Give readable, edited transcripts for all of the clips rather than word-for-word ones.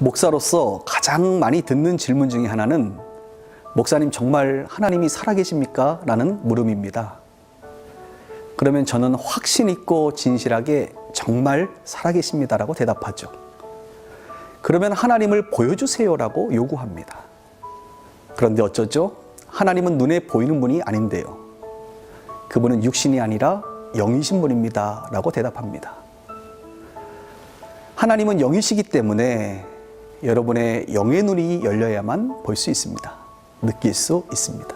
목사로서 가장 많이 듣는 질문 중에 하나는 목사님 정말 하나님이 살아계십니까? 라는 물음입니다. 그러면 저는 확신 있고 진실하게 정말 살아계십니다라고 대답하죠. 그러면 하나님을 보여주세요라고 요구합니다. 그런데 어쩌죠? 하나님은 눈에 보이는 분이 아닌데요. 그분은 육신이 아니라 영이신 분입니다 라고 대답합니다. 하나님은 영이시기 때문에 여러분의 영의 눈이 열려야만 볼 수 있습니다. 느낄 수 있습니다.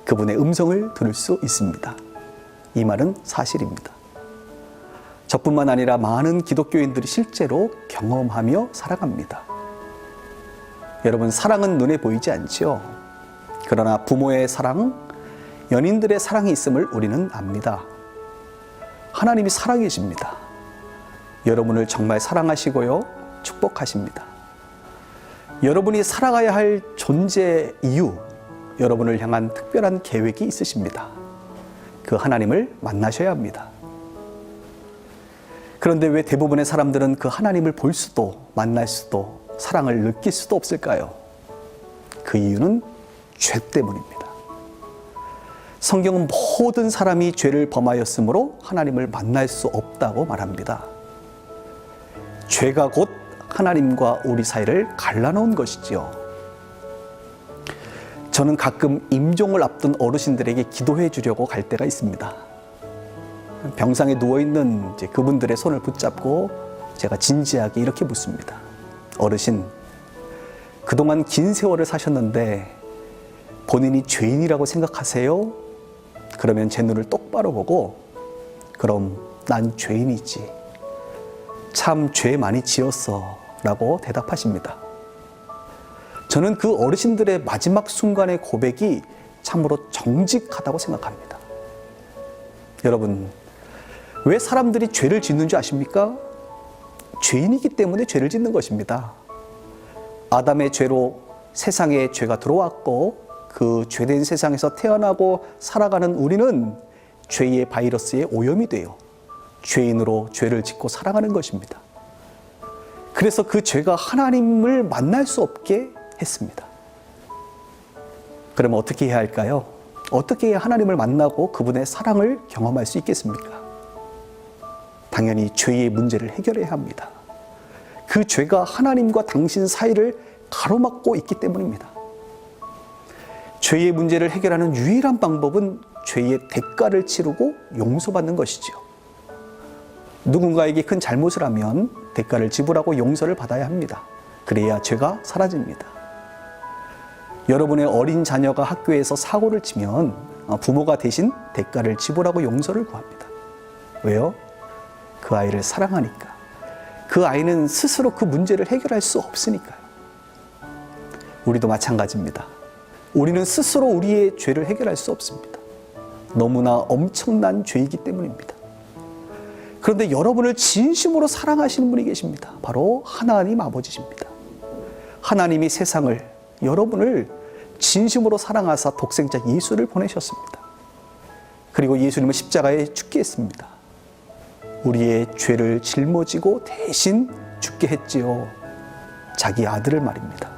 그분의 음성을 들을 수 있습니다. 이 말은 사실입니다. 저뿐만 아니라 많은 기독교인들이 실제로 경험하며 살아갑니다. 여러분, 사랑은 눈에 보이지 않죠. 그러나 부모의 사랑, 연인들의 사랑이 있음을 우리는 압니다. 하나님이 살아계십니다. 여러분을 정말 사랑하시고요, 축복하십니다. 여러분이 살아가야 할 존재 이유, 여러분을 향한 특별한 계획이 있으십니다. 그 하나님을 만나셔야 합니다. 그런데 왜 대부분의 사람들은 그 하나님을 볼 수도, 만날 수도, 사랑을 느낄 수도 없을까요? 그 이유는 죄 때문입니다. 성경은 모든 사람이 죄를 범하였으므로 하나님을 만날 수 없다고 말합니다. 죄가 곧 하나님과 우리 사이를 갈라놓은 것이지요. 저는 가끔 임종을 앞둔 어르신들에게 기도해 주려고 갈 때가 있습니다. 병상에 누워있는 그분들의 손을 붙잡고 제가 진지하게 이렇게 묻습니다. 어르신, 그동안 긴 세월을 사셨는데 본인이 죄인이라고 생각하세요? 그러면 제 눈을 똑바로 보고, 그럼 난 죄인이지. 참 죄 많이 지었어 라고 대답하십니다. 저는 그 어르신들의 마지막 순간의 고백이 참으로 정직하다고 생각합니다. 여러분, 왜 사람들이 죄를 짓는 줄 아십니까? 죄인이기 때문에 죄를 짓는 것입니다. 아담의 죄로 세상에 죄가 들어왔고, 그 죄된 세상에서 태어나고 살아가는 우리는 죄의 바이러스에 오염이 돼요. 죄인으로 죄를 짓고 살아가는 것입니다. 그래서 그 죄가 하나님을 만날 수 없게 했습니다. 그러면 어떻게 해야 할까요? 어떻게 해야 하나님을 만나고 그분의 사랑을 경험할 수 있겠습니까? 당연히 죄의 문제를 해결해야 합니다. 그 죄가 하나님과 당신 사이를 가로막고 있기 때문입니다. 죄의 문제를 해결하는 유일한 방법은 죄의 대가를 치르고 용서받는 것이죠. 누군가에게 큰 잘못을 하면 대가를 지불하고 용서를 받아야 합니다. 그래야 죄가 사라집니다. 여러분의 어린 자녀가 학교에서 사고를 치면 부모가 대신 대가를 지불하고 용서를 구합니다. 왜요? 그 아이를 사랑하니까. 그 아이는 스스로 그 문제를 해결할 수 없으니까요. 우리도 마찬가지입니다. 우리는 스스로 우리의 죄를 해결할 수 없습니다. 너무나 엄청난 죄이기 때문입니다. 그런데 여러분을 진심으로 사랑하시는 분이 계십니다. 바로 하나님 아버지십니다. 하나님이 세상을, 여러분을 진심으로 사랑하사 독생자 예수를 보내셨습니다. 그리고 예수님은 십자가에 죽게 했습니다. 우리의 죄를 짊어지고 대신 죽게 했지요. 자기 아들을 말입니다.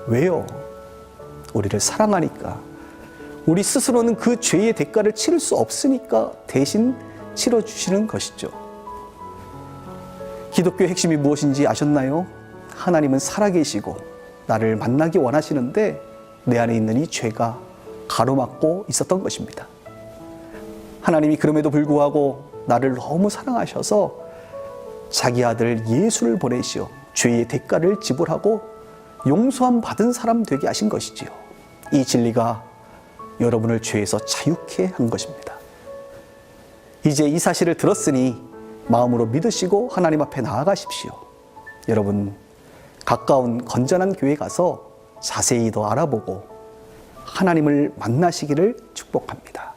왜요? 우리를 사랑하니까. 우리 스스로는 그 죄의 대가를 치를 수 없으니까 대신 치러주시는 것이죠. 기독교의 핵심이 무엇인지 아셨나요? 하나님은 살아계시고 나를 만나기 원하시는데 내 안에 있는 이 죄가 가로막고 있었던 것입니다. 하나님이 그럼에도 불구하고 나를 너무 사랑하셔서 자기 아들 예수를 보내시어 죄의 대가를 지불하고 용서함 받은 사람 되게 하신 것이지요. 이 진리가 여러분을 죄에서 자유케 한 것입니다. 이제 이 사실을 들었으니 마음으로 믿으시고 하나님 앞에 나아가십시오. 여러분, 가까운 건전한 교회 가서 자세히 더 알아보고 하나님을 만나시기를 축복합니다.